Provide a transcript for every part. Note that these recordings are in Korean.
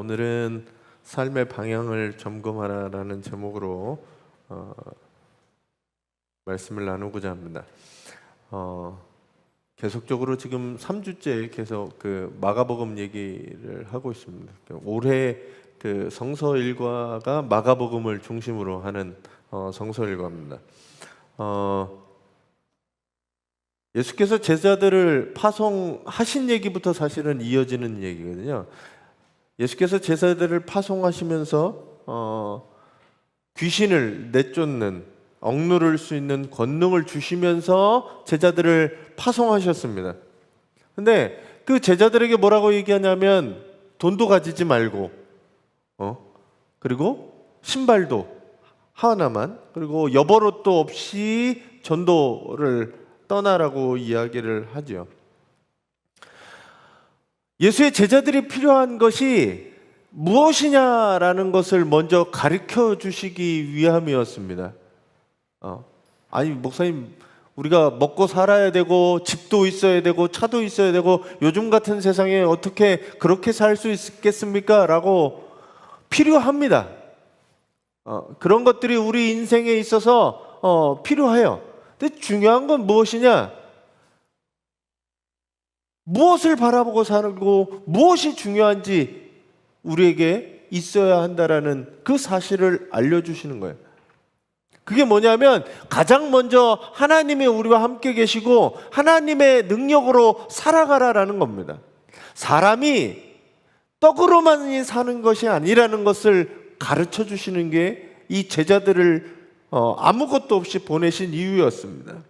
오늘은 삶의 방향을 점검하라라는 제목으로 말씀을 나누고자 합니다. 계속적으로 지금 3주째 계속 그 마가복음 얘기를 하고 있습니다. 올해 그 성서 일과가 마가복음을 중심으로 하는 성서 일과입니다. 예수께서 제자들을 파송하신 얘기부터 사실은 이어지는 얘기거든요. 예수께서 제자들을 파송하시면서 귀신을 내쫓는, 억누를 수 있는 권능을 주시면서 제자들을 파송하셨습니다. 근데 그 제자들에게 뭐라고 얘기하냐면 돈도 가지지 말고 그리고 신발도 하나만, 그리고 여벌옷도 없이 전도를 떠나라고 이야기를 하죠. 예수의 제자들이 필요한 것이 무엇이냐라는 것을 먼저 가르쳐 주시기 위함이었습니다. 아니 목사님, 우리가 먹고 살아야 되고 집도 있어야 되고 차도 있어야 되고 요즘 같은 세상에 어떻게 그렇게 살 수 있겠습니까? 라고 필요합니다. 그런 것들이 우리 인생에 있어서 필요해요. 근데 중요한 건 무엇이냐? 무엇을 바라보고 살고 무엇이 중요한지 우리에게 있어야 한다라는 그 사실을 알려주시는 거예요. 그게 뭐냐면 가장 먼저 하나님이 우리와 함께 계시고 하나님의 능력으로 살아가라라는 겁니다. 사람이 떡으로만 사는 것이 아니라는 것을 가르쳐 주시는 게 이 제자들을 아무것도 없이 보내신 이유였습니다.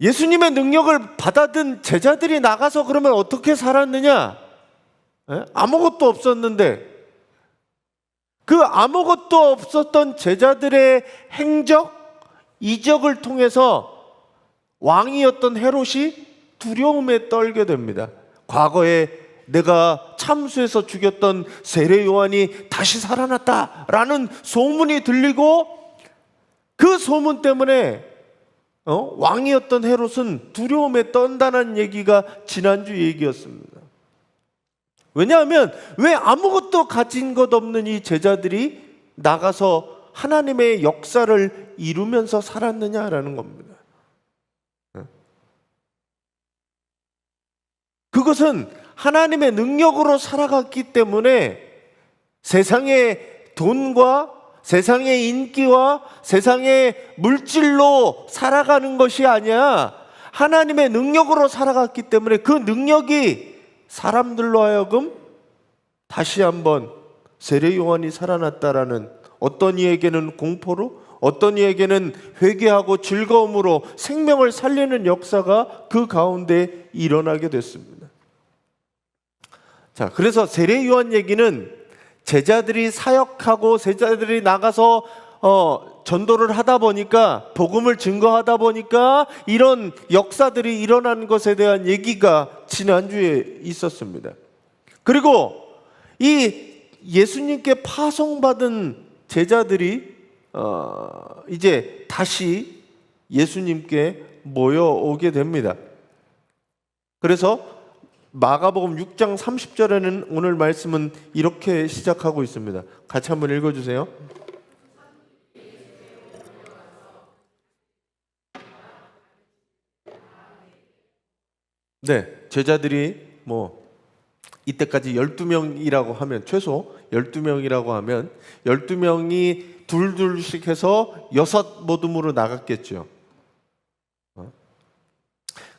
예수님의 능력을 받아든 제자들이 나가서 그러면 어떻게 살았느냐? 아무것도 없었는데 그 아무것도 없었던 제자들의 행적, 이적을 통해서 왕이었던 헤롯이 두려움에 떨게 됩니다. 과거에 내가 참수해서 죽였던 세례 요한이 다시 살아났다라는 소문이 들리고 그 소문 때문에 왕이었던 헤롯은 두려움에 떤다는 얘기가 지난주 얘기였습니다. 왜냐하면 왜 아무것도 가진 것 없는 이 제자들이 나가서 하나님의 역사를 이루면서 살았느냐라는 겁니다. 그것은 하나님의 능력으로 살아갔기 때문에 세상의 돈과 세상의 인기와 세상의 물질로 살아가는 것이 아니야. 하나님의 능력으로 살아갔기 때문에 그 능력이 사람들로 하여금 다시 한번 세례 요한이 살아났다라는, 어떤 이에게는 공포로, 어떤 이에게는 회개하고 즐거움으로 생명을 살리는 역사가 그 가운데 일어나게 됐습니다. 자, 그래서 세례 요한 얘기는 제자들이 사역하고 제자들이 나가서 전도를 하다 보니까, 복음을 증거하다 보니까 이런 역사들이 일어난 것에 대한 얘기가 지난주에 있었습니다. 그리고 이 예수님께 파송받은 제자들이 이제 다시 예수님께 모여오게 됩니다. 그래서 마가복음 6장 30절에는 오늘 말씀은 이렇게 시작하고 있습니다. 같이 한번 읽어주세요. 네, 제자들이 이때까지 12명이라고 하면, 최소 12명이라고 하면 12명이 둘둘씩 해서 6 모둠으로 나갔겠죠.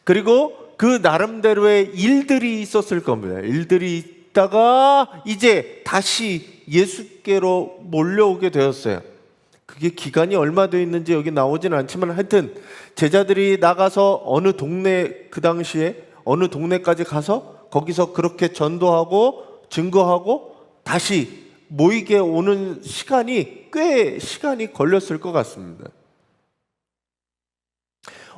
그리고 그 나름대로의 일들이 있었을 겁니다. 일들이 있다가 이제 다시 예수께로 몰려오게 되었어요. 그게 기간이 얼마 되어 있는지 여기 나오진 않지만 하여튼 제자들이 나가서 어느 동네, 그 당시에 어느 동네까지 가서 거기서 그렇게 전도하고 증거하고 다시 모이게 오는 시간이 꽤 시간이 걸렸을 것 같습니다.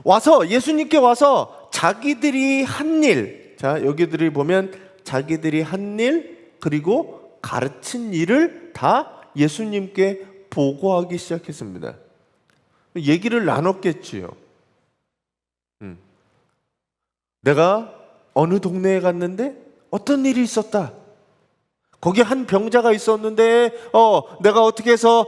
와서 예수님께 와서 자기들이 한 일, 자 여기들이 보면 자기들이 한 일 그리고 가르친 일을 다 예수님께 보고하기 시작했습니다. 얘기를 나눴겠지요. 내가 어느 동네에 갔는데 어떤 일이 있었다. 거기 한 병자가 있었는데 내가 어떻게 해서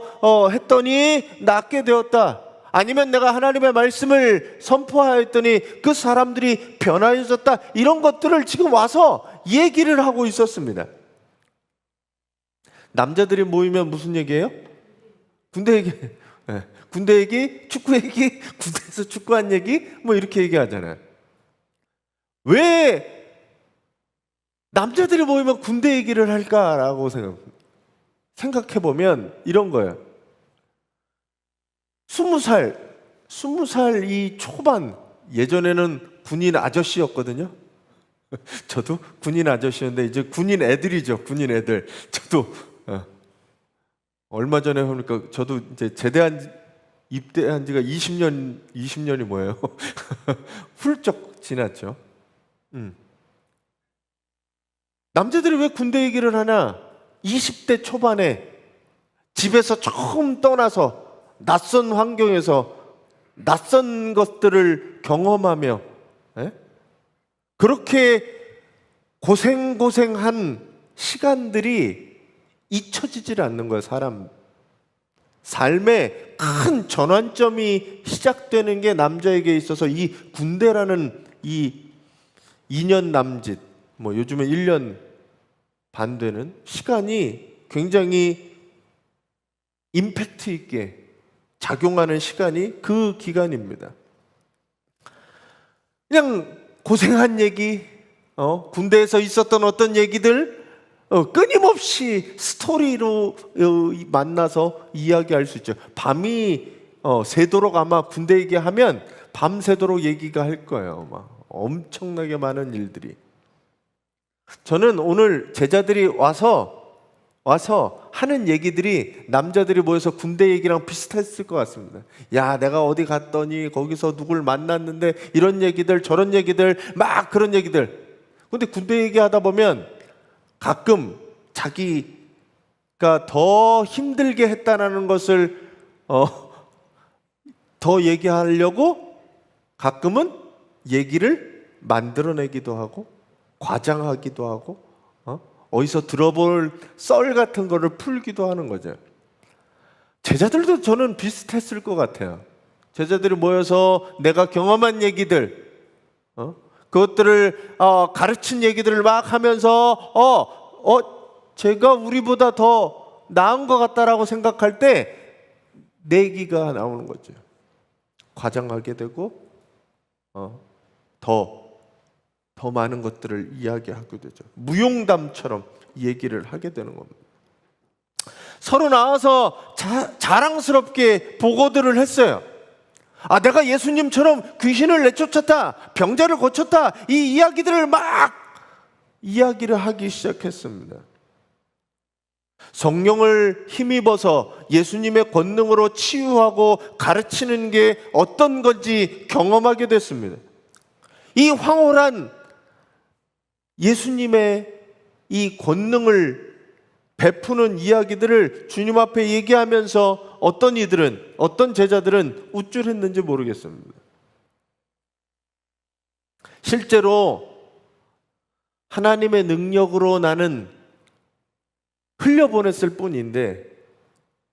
했더니 낫게 되었다. 아니면 내가 하나님의 말씀을 선포하였더니 그 사람들이 변화해졌다. 이런 것들을 지금 와서 얘기를 하고 있었습니다. 남자들이 모이면 무슨 얘기예요? 군대 얘기. 네. 군대 얘기, 축구 얘기, 군대에서 축구한 얘기, 뭐 이렇게 얘기하잖아요. 왜 남자들이 모이면 군대 얘기를 할까라고 생각해 보면 이런 거예요. 20살 이 초반, 예전에는 군인 아저씨였거든요. 저도 군인 아저씨였는데 이제 군인 애들이죠. 군인 애들. 저도 얼마 전에 보니까 저도 이제 입대한 지가 20년이 뭐예요? 훌쩍 지났죠. 남자들이 왜 군대 얘기를 하나? 20대 초반에 집에서 처음 떠나서 낯선 환경에서 낯선 것들을 경험하며 그렇게 고생한 시간들이 잊혀지질 않는 거예요. 사람 삶의 큰 전환점이 시작되는 게 남자에게 있어서 이 군대라는 이 2년 남짓, 뭐 요즘에 1년 반 되는 시간이 굉장히 임팩트 있게 작용하는 시간이 그 기간입니다. 그냥 고생한 얘기, 군대에서 있었던 어떤 얘기들 끊임없이 스토리로 만나서 이야기할 수 있죠. 밤이 새도록 아마 군대 얘기하면 밤새도록 얘기가 할 거예요. 막 엄청나게 많은 일들이. 저는 오늘 제자들이 와서 하는 얘기들이 남자들이 모여서 군대 얘기랑 비슷했을 것 같습니다. 야, 내가 어디 갔더니 거기서 누굴 만났는데 이런 얘기들 저런 얘기들 막 그런 얘기들. 근데 군대 얘기하다 보면 가끔 자기가 더 힘들게 했다는 것을 더 얘기하려고 가끔은 얘기를 만들어내기도 하고 과장하기도 하고 어디서 들어볼 썰 같은 거를 풀기도 하는 거죠. 제자들도 저는 비슷했을 것 같아요. 제자들이 모여서 내가 경험한 얘기들, 그것들을 가르친 얘기들을 막 하면서 제가 우리보다 더 나은 것 같다라고 생각할 때 내기가 나오는 거죠. 과장하게 되고 더 많은 것들을 이야기하게 되죠. 무용담처럼 얘기를 하게 되는 겁니다. 서로 나와서 자랑스럽게 보고들을 했어요. 내가 예수님처럼 귀신을 내쫓았다, 병자를 고쳤다, 이 이야기들을 막 이야기를 하기 시작했습니다. 성령을 힘입어서 예수님의 권능으로 치유하고 가르치는 게 어떤 건지 경험하게 됐습니다. 이 황홀한 예수님의 이 권능을 베푸는 이야기들을 주님 앞에 얘기하면서 어떤 제자들은 우쭐했는지 모르겠습니다. 실제로 하나님의 능력으로 나는 흘려보냈을 뿐인데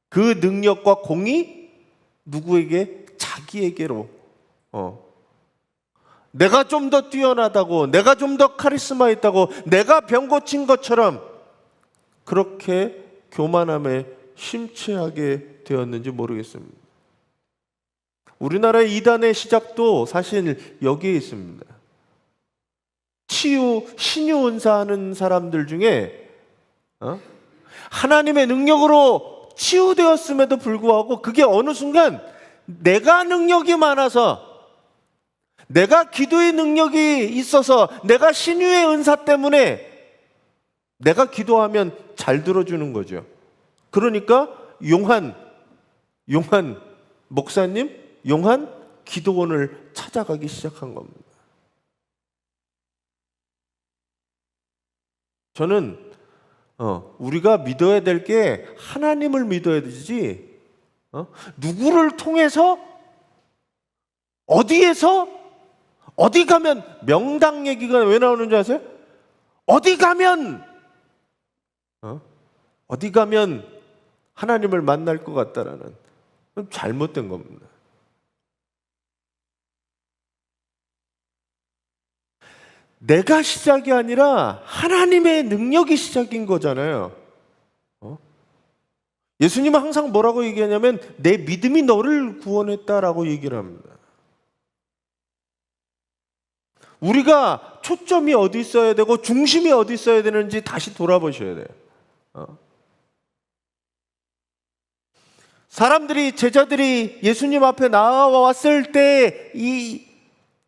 그 능력과 공이 누구에게? 자기에게로. 내가 좀 더 뛰어나다고, 내가 좀 더 카리스마 있다고, 내가 병 고친 것처럼 그렇게 교만함에 심취하게 되었는지 모르겠습니다. 우리나라의 이단의 시작도 사실 여기에 있습니다. 신유 은사하는 사람들 중에 하나님의 능력으로 치유되었음에도 불구하고 그게 어느 순간 내가 능력이 많아서, 내가 기도의 능력이 있어서, 내가 신유의 은사 때문에 내가 기도하면 잘 들어주는 거죠. 그러니까 용한 목사님, 용한 기도원을 찾아가기 시작한 겁니다. 저는 우리가 믿어야 될 게 하나님을 믿어야 되지 누구를 통해서 어디에서 어디 가면, 명당 얘기가 왜 나오는 줄 아세요? 어디 가면 어디 가면 하나님을 만날 것 같다라는 잘못된 겁니다. 내가 시작이 아니라 하나님의 능력이 시작인 거잖아요. 예수님은 항상 뭐라고 얘기하냐면 내 믿음이 너를 구원했다라고 얘기를 합니다. 우리가 초점이 어디 있어야 되고 중심이 어디 있어야 되는지 다시 돌아보셔야 돼요. 사람들이, 제자들이 예수님 앞에 나와왔을 때 이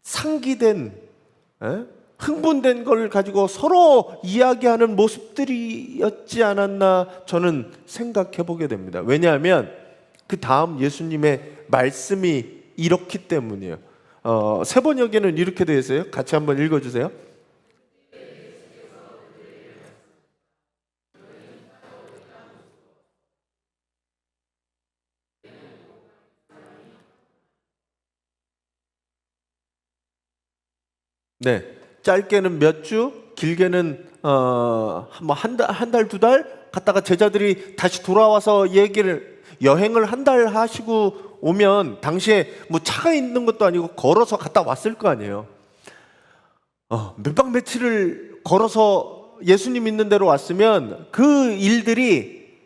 상기된, 흥분된 걸 가지고 서로 이야기하는 모습들이었지 않았나 저는 생각해 보게 됩니다. 왜냐하면 그 다음 예수님의 말씀이 이렇기 때문이에요. 세번역에는 이렇게 되어 있어요. 같이 한번 읽어주세요. 네, 짧게는 몇 주, 길게는 뭐 한 달, 두 달 갔다가 제자들이 다시 돌아와서 여행을 한 달 하시고 오면 당시에 뭐 차가 있는 것도 아니고 걸어서 갔다 왔을 거 아니에요. 몇 박 며칠을 걸어서 예수님 있는 데로 왔으면 그 일들이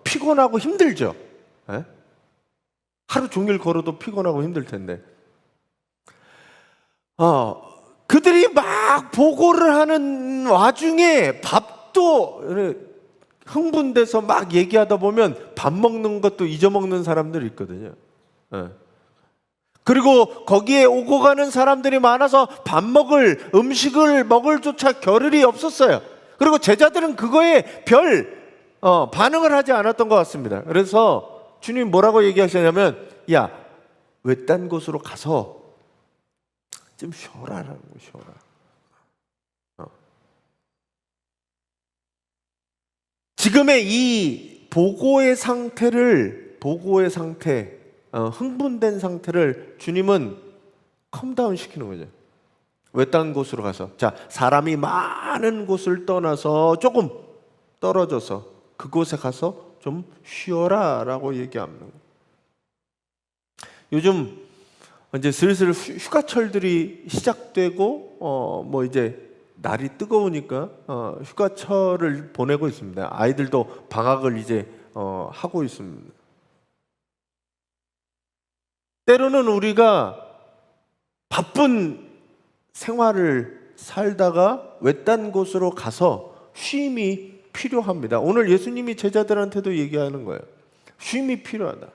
피곤하고 힘들죠. 예? 하루 종일 걸어도 피곤하고 힘들 텐데. 그들이 막 보고를 하는 와중에 밥도 흥분돼서 막 얘기하다 보면 밥 먹는 것도 잊어먹는 사람들이 있거든요. 그리고 거기에 오고 가는 사람들이 많아서 밥 먹을 음식을 먹을 조차 겨를이 없었어요. 그리고 제자들은 그거에 별 반응을 하지 않았던 것 같습니다. 그래서 주님 뭐라고 얘기하시냐면 야, 외딴 곳으로 가서 좀 쉬어라라고. 쉬어라. 지금의 이 보고의 상태, 흥분된 상태를 주님은 컴다운 시키는 거죠. 외딴 곳으로 가서, 자, 사람이 많은 곳을 떠나서 조금 떨어져서 그곳에 가서 좀 쉬어라라고 얘기합니다. 요즘 이제 슬슬 휴가철들이 시작되고 뭐 이제 날이 뜨거우니까 휴가철을 보내고 있습니다. 아이들도 방학을 이제 하고 있습니다. 때로는 우리가 바쁜 생활을 살다가 외딴 곳으로 가서 쉼이 필요합니다. 오늘 예수님이 제자들한테도 얘기하는 거예요. 쉼이 필요하다.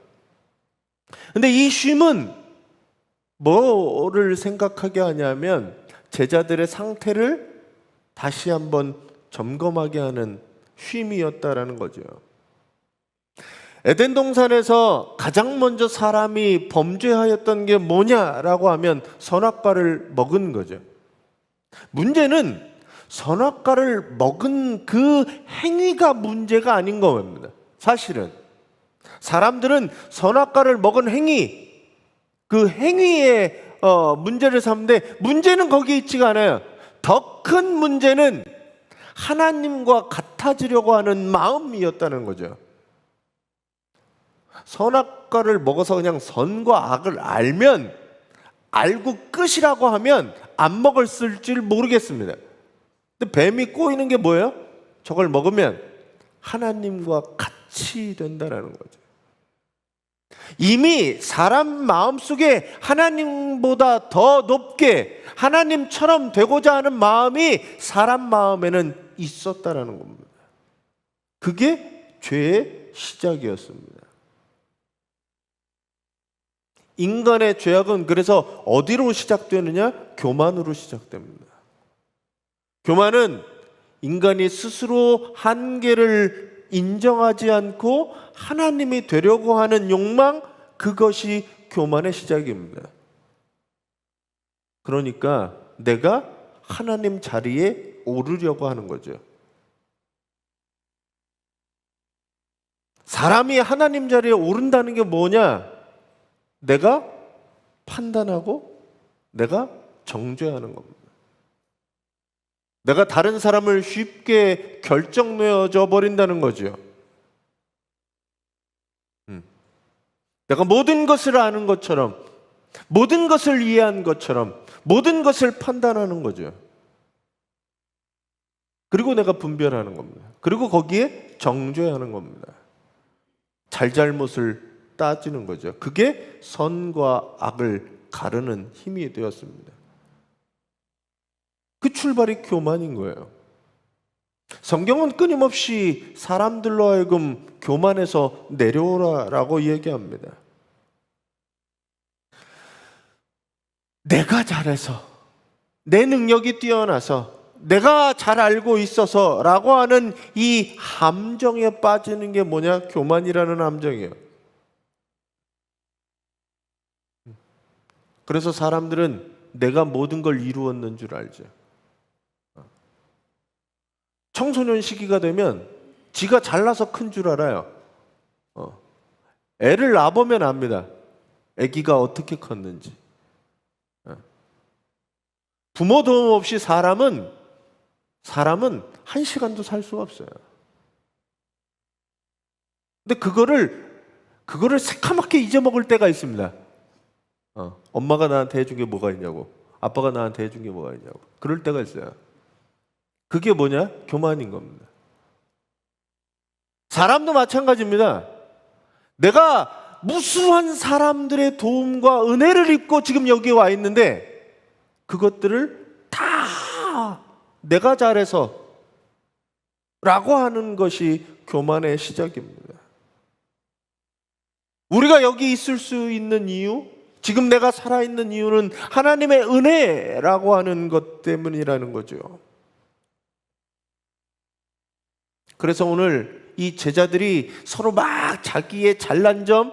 근데 이 쉼은 뭐를 생각하게 하냐면 제자들의 상태를 다시 한번 점검하게 하는 쉼이었다라는 거죠. 에덴 동산에서 가장 먼저 사람이 범죄하였던 게 뭐냐라고 하면 선악과를 먹은 거죠. 문제는 선악과를 먹은 그 행위가 문제가 아닌 겁니다. 사실은 사람들은 선악과를 먹은 행위, 그 행위에 문제를 삼는데 문제는 거기에 있지가 않아요. 더 큰 문제는 하나님과 같아지려고 하는 마음이었다는 거죠. 선악과를 먹어서 그냥 선과 악을 알고 끝이라고 하면 안 먹었을 줄 모르겠습니다. 근데 뱀이 꼬이는 게 뭐예요? 저걸 먹으면 하나님과 같이 된다는 거죠. 이미 사람 마음속에 하나님보다 더 높게 하나님처럼 되고자 하는 마음이 사람 마음에는 있었다라는 겁니다. 그게 죄의 시작이었습니다. 인간의 죄악은 그래서 어디로 시작되느냐? 교만으로 시작됩니다. 교만은 인간이 스스로 한계를 인정하지 않고 하나님이 되려고 하는 욕망, 그것이 교만의 시작입니다. 그러니까 내가 하나님 자리에 오르려고 하는 거죠. 사람이 하나님 자리에 오른다는 게 뭐냐? 내가 판단하고 내가 정죄하는 겁니다. 내가 다른 사람을 쉽게 결정 내어져 버린다는 거죠. 내가 모든 것을 아는 것처럼, 모든 것을 이해한 것처럼, 모든 것을 판단하는 거죠. 그리고 내가 분별하는 겁니다. 그리고 거기에 정죄하는 겁니다. 잘잘못을 따지는 거죠. 그게 선과 악을 가르는 힘이 되었습니다. 그 출발이 교만인 거예요. 성경은 끊임없이 사람들로 하여금 교만에서 내려오라라고 얘기합니다. 내가 잘해서, 내 능력이 뛰어나서, 내가 잘 알고 있어서 라고 하는 이 함정에 빠지는 게 뭐냐? 교만이라는 함정이에요. 그래서 사람들은 내가 모든 걸 이루었는 줄 알죠. 청소년 시기가 되면 지가 잘나서 큰 줄 알아요. 애를 낳아보면 압니다. 아기가 어떻게 컸는지. 부모 도움 없이 사람은 한 시간도 살 수가 없어요. 근데 그거를 새카맣게 잊어먹을 때가 있습니다. 엄마가 나한테 해준 게 뭐가 있냐고, 아빠가 나한테 해준 게 뭐가 있냐고. 그럴 때가 있어요. 그게 뭐냐? 교만인 겁니다. 사람도 마찬가지입니다. 내가 무수한 사람들의 도움과 은혜를 입고 지금 여기 와 있는데 그것들을 다 내가 잘해서 라고 하는 것이 교만의 시작입니다. 우리가 여기 있을 수 있는 이유, 지금 내가 살아있는 이유는 하나님의 은혜라고 하는 것 때문이라는 거죠. 그래서 오늘 이 제자들이 서로 막 자기의 잘난 점,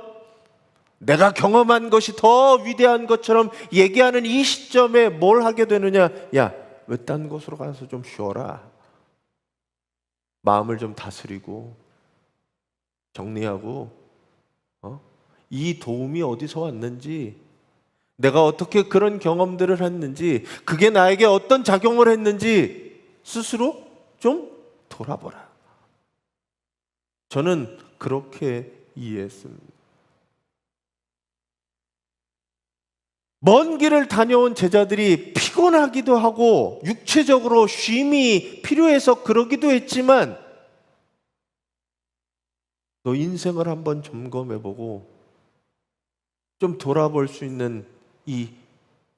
내가 경험한 것이 더 위대한 것처럼 얘기하는 이 시점에 뭘 하게 되느냐? 야, 왜 딴 곳으로 가서 좀 쉬어라. 마음을 좀 다스리고 정리하고 이 도움이 어디서 왔는지, 내가 어떻게 그런 경험들을 했는지, 그게 나에게 어떤 작용을 했는지 스스로 좀 돌아보라. 저는 그렇게 이해했습니다. 먼 길을 다녀온 제자들이 피곤하기도 하고 육체적으로 쉼이 필요해서 그러기도 했지만 너 인생을 한번 점검해보고 좀 돌아볼 수 있는 이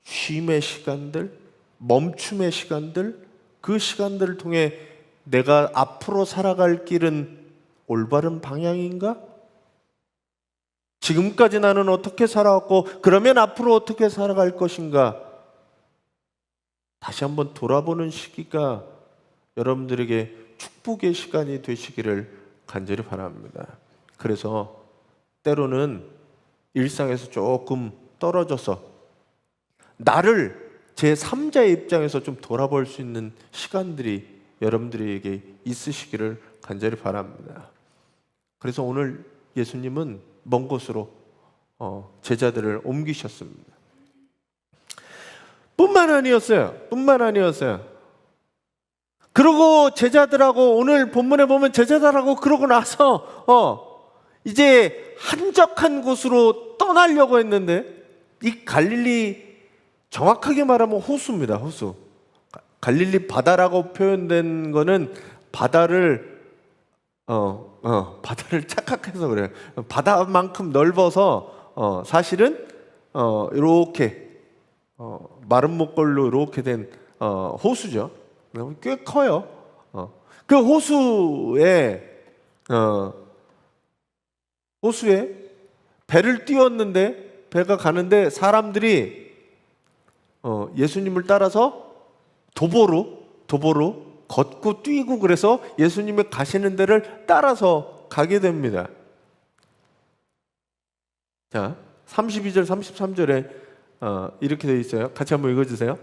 쉼의 시간들, 멈춤의 시간들, 그 시간들을 통해 내가 앞으로 살아갈 길은 올바른 방향인가? 지금까지 나는 어떻게 살아왔고 그러면 앞으로 어떻게 살아갈 것인가? 다시 한번 돌아보는 시기가 여러분들에게 축복의 시간이 되시기를 간절히 바랍니다. 그래서 때로는 일상에서 조금 떨어져서 나를 제3자의 입장에서 좀 돌아볼 수 있는 시간들이 여러분들에게 있으시기를 간절히 바랍니다. 그래서 오늘 예수님은 먼 곳으로 제자들을 옮기셨습니다. 뿐만 아니었어요. 그리고 제자들하고 오늘 본문에 보면 제자들하고 그러고 나서 이제 한적한 곳으로 떠나려고 했는데 이 갈릴리, 정확하게 말하면 호수입니다. 호수. 갈릴리 바다라고 표현된 거는 바다를 착각해서 그래요. 바다만큼 넓어서 사실은 이렇게 마른 목걸로 이렇게 된 호수죠. 꽤 커요. 그 호수에 배를 띄웠는데 배가 가는데 사람들이 예수님을 따라서 도보로 걷고 뛰고 그래서 예수님이 가시는 데를 따라서 가게 됩니다. 자, 32절 33절에 이렇게 되어 있어요. 같이 한번 읽어주세요.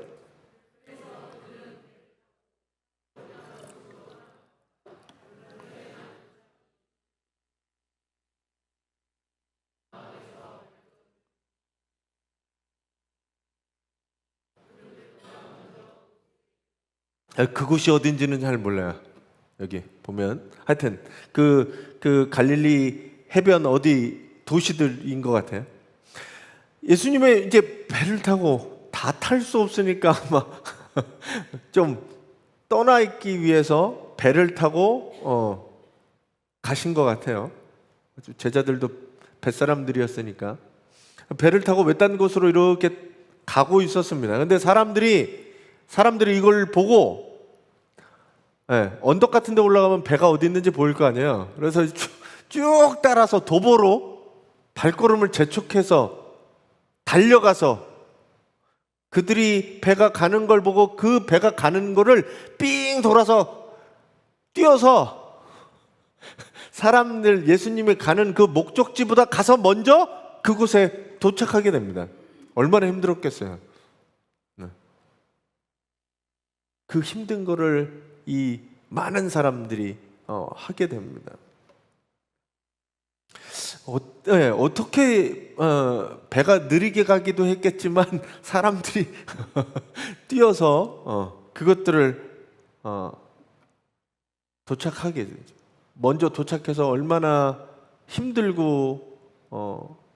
그곳이 어딘지는 잘 몰라요. 여기 보면 하여튼 그 갈릴리 해변 어디 도시들인 것 같아요. 예수님의 이제 배를 타고 다 탈 수 없으니까 아마 좀 떠나 있기 위해서 배를 타고 가신 것 같아요. 제자들도 뱃사람들이었으니까 배를 타고 외딴 곳으로 이렇게 가고 있었습니다. 근데 사람들이 이걸 보고 언덕 같은 데 올라가면 배가 어디 있는지 보일 거 아니에요. 그래서 쭉 따라서 도보로 발걸음을 재촉해서 달려가서 그들이 배가 가는 걸 보고 그 배가 가는 거를 삥 돌아서 뛰어서 사람들 예수님이 가는 그 목적지보다 가서 먼저 그곳에 도착하게 됩니다. 얼마나 힘들었겠어요. 그 힘든 거를 이 많은 사람들이 하게 됩니다. 어떻게 배가 느리게 가기도 했겠지만 사람들이 뛰어서 그것들을 도착하게 되죠. 먼저 도착해서 얼마나 힘들고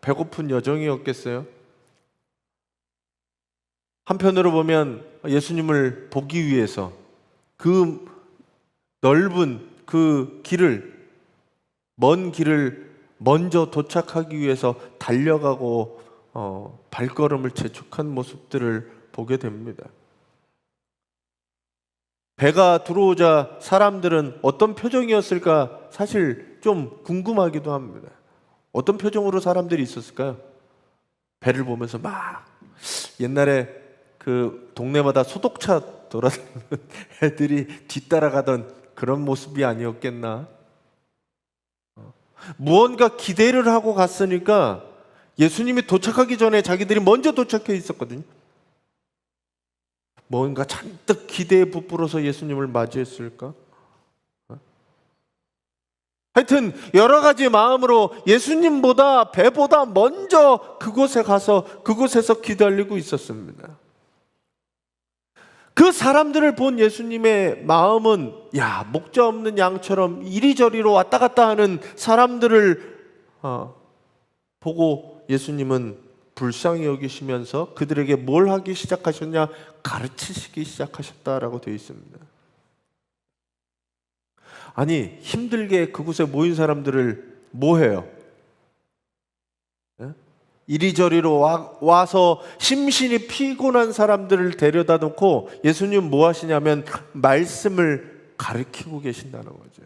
배고픈 여정이었겠어요. 한편으로 보면 예수님을 보기 위해서 그 넓은 그 길을, 먼 길을 먼저 도착하기 위해서 달려가고 발걸음을 재촉한 모습들을 보게 됩니다. 배가 들어오자 사람들은 어떤 표정이었을까 사실 좀 궁금하기도 합니다. 어떤 표정으로 사람들이 있었을까요? 배를 보면서 막 옛날에 그 동네마다 소독차 돌아다니는 애들이 뒤따라가던 그런 모습이 아니었겠나? 무언가 기대를 하고 갔으니까 예수님이 도착하기 전에 자기들이 먼저 도착해 있었거든요. 뭔가 잔뜩 기대에 부풀어서 예수님을 맞이했을까? 하여튼 여러 가지 마음으로 예수님보다 배보다 먼저 그곳에 가서 그곳에서 기다리고 있었습니다. 그 사람들을 본 예수님의 마음은 목자 없는 양처럼 이리저리로 왔다 갔다 하는 사람들을 보고 예수님은 불쌍히 여기시면서 그들에게 뭘 하기 시작하셨냐? 가르치시기 시작하셨다라고 되어 있습니다. 아니, 힘들게 그곳에 모인 사람들을 뭐 해요? 이리저리로 와서 심신이 피곤한 사람들을 데려다 놓고 예수님 뭐 하시냐면 말씀을 가르치고 계신다는 거죠.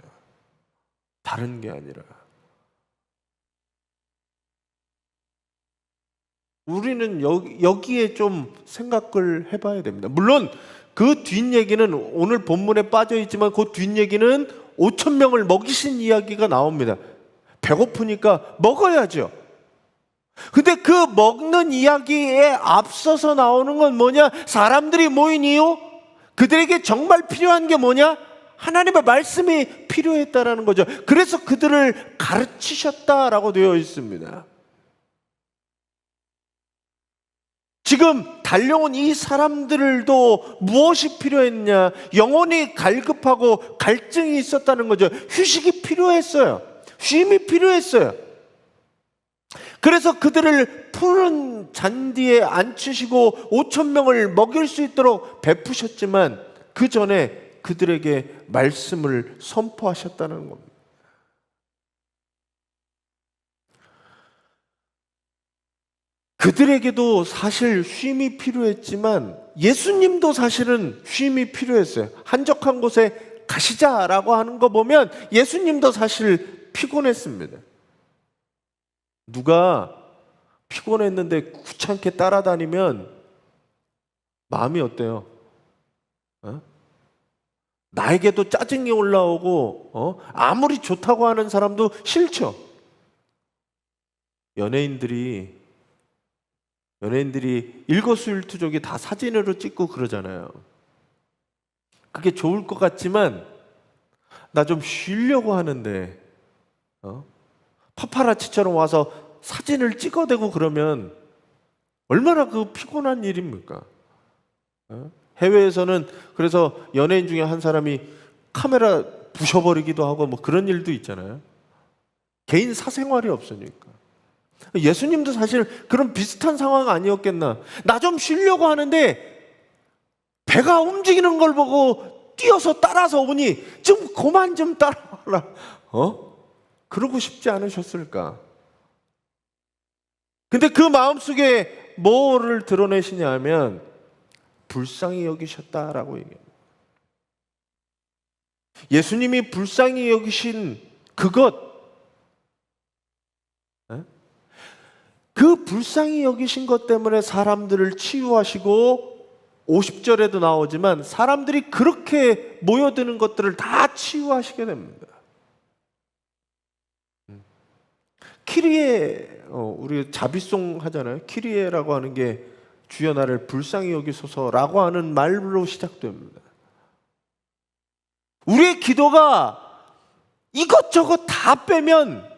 다른 게 아니라. 우리는 여기에 좀 생각을 해봐야 됩니다. 물론 그 뒷얘기는 오늘 본문에 빠져 있지만 그 뒷얘기는 5천 명을 먹이신 이야기가 나옵니다. 배고프니까 먹어야죠. 근데 그 먹는 이야기에 앞서서 나오는 건 뭐냐? 사람들이 모인 이유? 그들에게 정말 필요한 게 뭐냐? 하나님의 말씀이 필요했다라는 거죠. 그래서 그들을 가르치셨다라고 되어 있습니다. 지금 달려온 이 사람들도 무엇이 필요했냐? 영혼이 갈급하고 갈증이 있었다는 거죠. 휴식이 필요했어요. 쉼이 필요했어요. 그래서 그들을 푸른 잔디에 앉히시고 5천 명을 먹일 수 있도록 베푸셨지만 그 전에 그들에게 말씀을 선포하셨다는 겁니다. 그들에게도 사실 쉼이 필요했지만 예수님도 사실은 쉼이 필요했어요. 한적한 곳에 가시자라고 하는 거 보면 예수님도 사실 피곤했습니다. 누가 피곤했는데 귀찮게 따라다니면 마음이 어때요? 나에게도 짜증이 올라오고 아무리 좋다고 하는 사람도 싫죠. 연예인들이 일거수일투족이 다 사진으로 찍고 그러잖아요. 그게 좋을 것 같지만 나 좀 쉬려고 하는데 파파라치처럼 와서 사진을 찍어대고 그러면 얼마나 그 피곤한 일입니까? 해외에서는 그래서 연예인 중에 한 사람이 카메라 부셔버리기도 하고 뭐 그런 일도 있잖아요. 개인 사생활이 없으니까. 예수님도 사실 그런 비슷한 상황 아니었겠나. 나 좀 쉬려고 하는데 배가 움직이는 걸 보고 뛰어서 따라서 오니 좀 그만 좀 따라와라. 그러고 싶지 않으셨을까? 근데 그 마음속에 뭐를 드러내시냐 하면 불쌍히 여기셨다라고 얘기합니다. 예수님이 불쌍히 여기신 그것, 그 불쌍히 여기신 것 때문에 사람들을 치유하시고 50절에도 나오지만 사람들이 그렇게 모여드는 것들을 다 치유하시게 됩니다. 키리에, 우리 자비송 하잖아요. 키리에라고 하는 게 주여 나를 불쌍히 여기소서라고 하는 말로 시작됩니다. 우리의 기도가 이것저것 다 빼면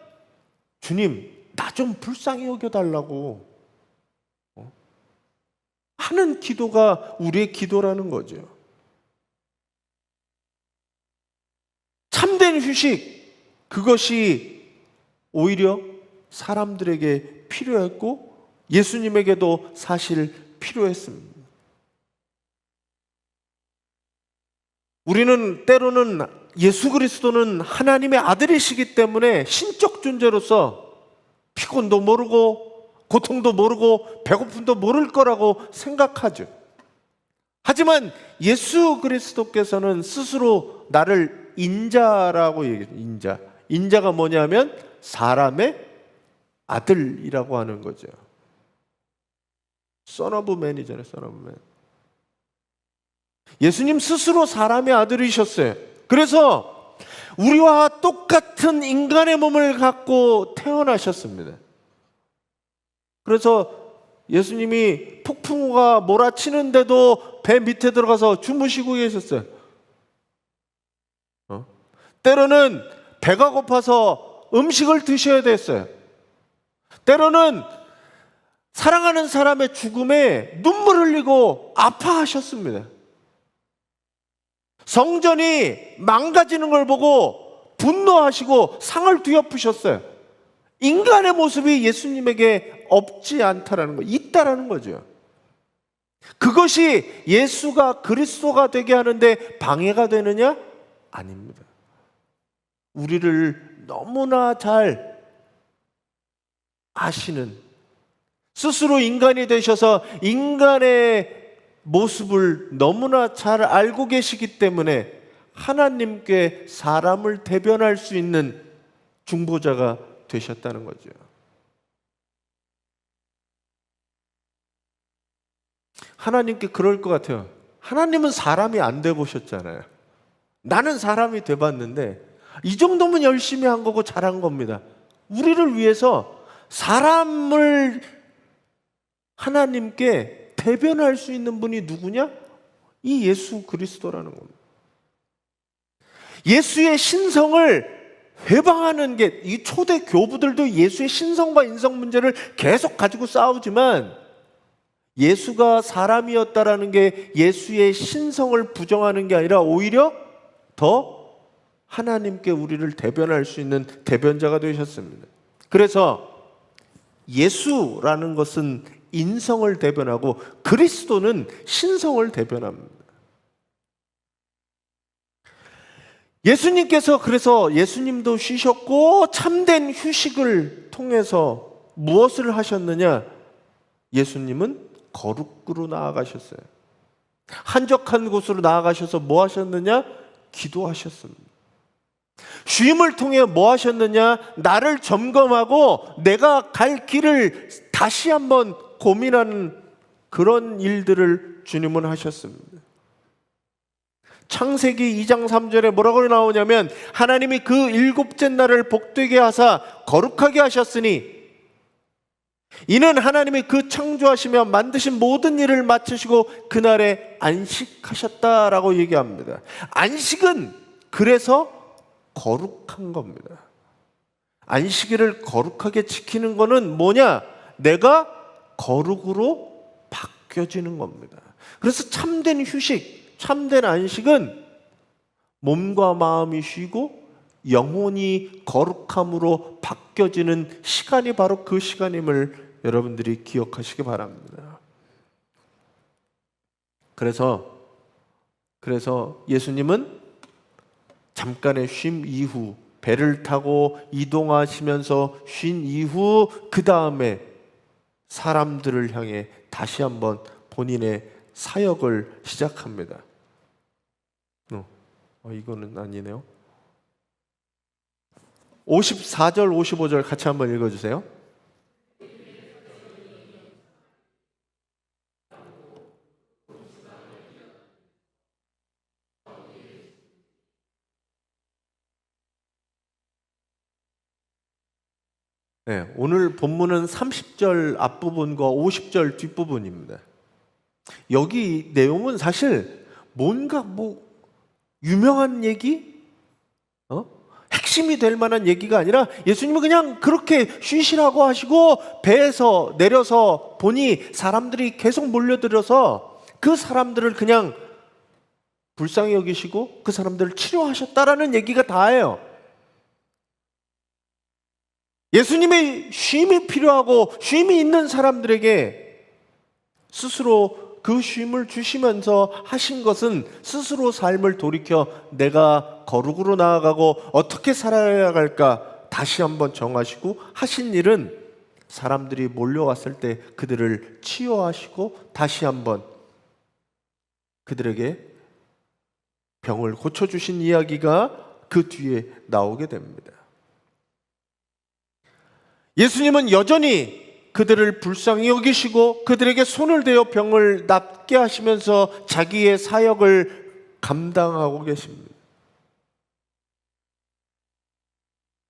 주님 나 좀 불쌍히 여겨달라고 하는 기도가 우리의 기도라는 거죠. 참된 휴식, 그것이 오히려 사람들에게 필요했고 예수님에게도 사실 필요했습니다. 우리는 때로는 예수 그리스도는 하나님의 아들이시기 때문에 신적 존재로서 피곤도 모르고 고통도 모르고 배고픔도 모를 거라고 생각하죠. 하지만 예수 그리스도께서는 스스로 나를 인자라고 얘기해요. 인자가 뭐냐면 사람의 아들이라고 하는 거죠. Son of Man이잖아요. Son of Man. 예수님 스스로 사람의 아들이셨어요. 그래서 우리와 똑같은 인간의 몸을 갖고 태어나셨습니다. 그래서 예수님이 폭풍우가 몰아치는데도 배 밑에 들어가서 주무시고 계셨어요. 때로는 배가 고파서 음식을 드셔야 됐어요. 때로는 사랑하는 사람의 죽음에 눈물 흘리고 아파하셨습니다. 성전이 망가지는 걸 보고 분노하시고 상을 뒤엎으셨어요. 인간의 모습이 예수님에게 없지 않다라는 거, 있다라는 거죠. 그것이 예수가 그리스도가 되게 하는데 방해가 되느냐? 아닙니다. 우리를 너무나 잘 아시는, 스스로 인간이 되셔서 인간의 모습을 너무나 잘 알고 계시기 때문에 하나님께 사람을 대변할 수 있는 중보자가 되셨다는 거죠. 하나님께 그럴 것 같아요. 하나님은 사람이 안 돼 보셨잖아요. 나는 사람이 돼 봤는데 이 정도면 열심히 한 거고 잘한 겁니다. 우리를 위해서 사람을 하나님께 대변할 수 있는 분이 누구냐? 이 예수 그리스도라는 겁니다. 예수의 신성을 회방하는 게, 이 초대 교부들도 예수의 신성과 인성 문제를 계속 가지고 싸우지만 예수가 사람이었다라는 게 예수의 신성을 부정하는 게 아니라 오히려 더 하나님께 우리를 대변할 수 있는 대변자가 되셨습니다. 그래서 예수라는 것은 인성을 대변하고 그리스도는 신성을 대변합니다. 예수님께서 그래서 예수님도 쉬셨고 참된 휴식을 통해서 무엇을 하셨느냐? 예수님은 거룩으로 나아가셨어요. 한적한 곳으로 나아가셔서 뭐 하셨느냐? 기도하셨습니다. 쉼을 통해 뭐 하셨느냐? 나를 점검하고 내가 갈 길을 다시 한번 고민하는 그런 일들을 주님은 하셨습니다. 창세기 2장 3절에 뭐라고 나오냐면 하나님이 그 일곱째 날을 복되게 하사 거룩하게 하셨으니 이는 하나님이 그 창조하시며 만드신 모든 일을 마치시고 그날에 안식하셨다라고 얘기합니다. 안식은 그래서 거룩한 겁니다. 안식일을 거룩하게 지키는 거는 뭐냐? 내가 거룩으로 바뀌어지는 겁니다. 그래서 참된 휴식, 참된 안식은 몸과 마음이 쉬고 영혼이 거룩함으로 바뀌어지는 시간이 바로 그 시간임을 여러분들이 기억하시기 바랍니다. 그래서 예수님은 잠깐의 쉼 이후, 배를 타고 이동하시면서 쉰 이후 그 다음에 사람들을 향해 다시 한번 본인의 사역을 시작합니다. 이거는 아니네요. 54절 55절 같이 한번 읽어주세요. 네, 오늘 본문은 30절 앞부분과 50절 뒷부분입니다. 여기 내용은 사실 뭔가 유명한 얘기? 핵심이 될 만한 얘기가 아니라 예수님은 그냥 그렇게 쉬시라고 하시고 배에서 내려서 보니 사람들이 계속 몰려들어서 그 사람들을 그냥 불쌍히 여기시고 그 사람들을 치료하셨다라는 얘기가 다예요. 예수님의 쉼이 필요하고 쉼이 있는 사람들에게 스스로 그 쉼을 주시면서 하신 것은 스스로 삶을 돌이켜 내가 거룩으로 나아가고 어떻게 살아야 할까 다시 한번 정하시고 하신 일은 사람들이 몰려왔을 때 그들을 치유하시고 다시 한번 그들에게 병을 고쳐주신 이야기가 그 뒤에 나오게 됩니다. 예수님은 여전히 그들을 불쌍히 여기시고 그들에게 손을 대어 병을 낫게 하시면서 자기의 사역을 감당하고 계십니다.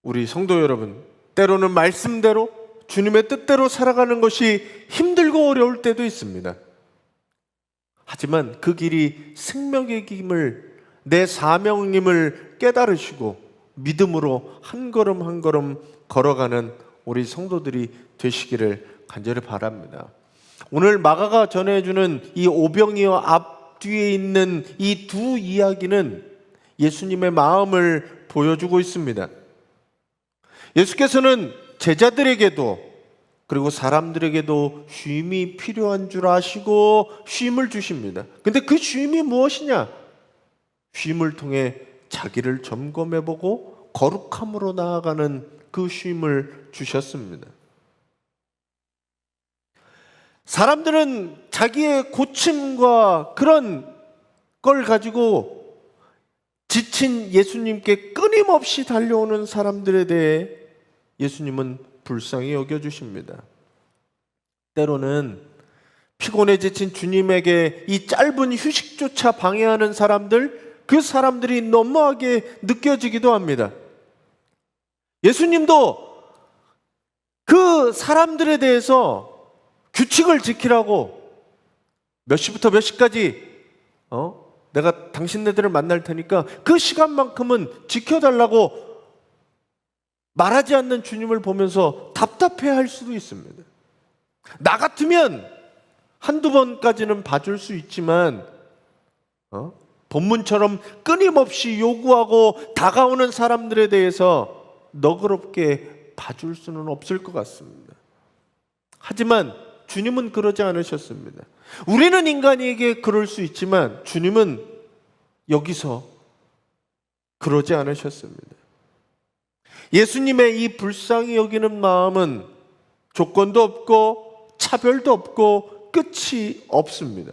우리 성도 여러분, 때로는 말씀대로 주님의 뜻대로 살아가는 것이 힘들고 어려울 때도 있습니다. 하지만 그 길이 생명의 길임을, 내 사명임을 깨달으시고 믿음으로 한 걸음 한 걸음 걸어가는 우리 성도들이 되시기를 간절히 바랍니다. 오늘 마가가 전해주는 이 오병이어 앞뒤에 있는 이 두 이야기는 예수님의 마음을 보여주고 있습니다. 예수께서는 제자들에게도 그리고 사람들에게도 쉼이 필요한 줄 아시고 쉼을 주십니다. 근데 그 쉼이 무엇이냐? 쉼을 통해 자기를 점검해보고 거룩함으로 나아가는 그 쉼을 주셨습니다. 사람들은 자기의 고침과 그런 걸 가지고 지친 예수님께 끊임없이 달려오는 사람들에 대해 예수님은 불쌍히 여겨주십니다. 때로는 피곤해 지친 주님에게 이 짧은 휴식조차 방해하는 사람들, 그 사람들이 너무하게 느껴지기도 합니다. 예수님도 그 사람들에 대해서 규칙을 지키라고 몇 시부터 몇 시까지 내가 당신네들을 만날 테니까 그 시간만큼은 지켜달라고 말하지 않는 주님을 보면서 답답해할 수도 있습니다. 나 같으면 한두 번까지는 봐줄 수 있지만 본문처럼 끊임없이 요구하고 다가오는 사람들에 대해서 너그럽게 봐줄 수는 없을 것 같습니다. 하지만 주님은 그러지 않으셨습니다. 우리는 인간에게 그럴 수 있지만 주님은 여기서 그러지 않으셨습니다. 예수님의 이 불쌍히 여기는 마음은 조건도 없고 차별도 없고 끝이 없습니다.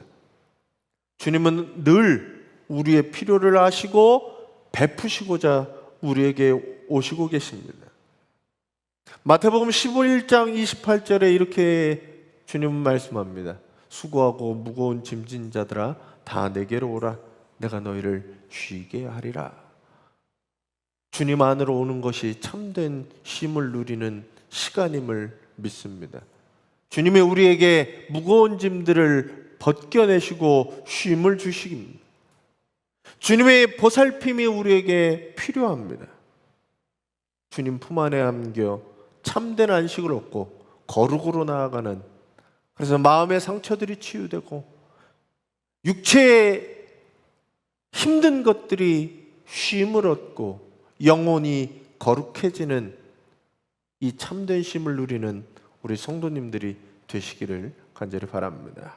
주님은 늘 우리의 필요를 아시고 베푸시고자 우리에게 오시고 계십니다. 마태복음 15장 28절에 이렇게 주님은 말씀합니다. 수고하고 무거운 짐진 자들아 다 내게로 오라. 내가 너희를 쉬게 하리라. 주님 안으로 오는 것이 참된 쉼을 누리는 시간임을 믿습니다. 주님이 우리에게 무거운 짐들을 벗겨내시고 쉼을 주십니다. 주님의 보살핌이 우리에게 필요합니다. 주님 품 안에 안겨 참된 안식을 얻고 거룩으로 나아가는, 그래서 마음의 상처들이 치유되고 육체의 힘든 것들이 쉼을 얻고 영혼이 거룩해지는 이 참된 쉼을 누리는 우리 성도님들이 되시기를 간절히 바랍니다.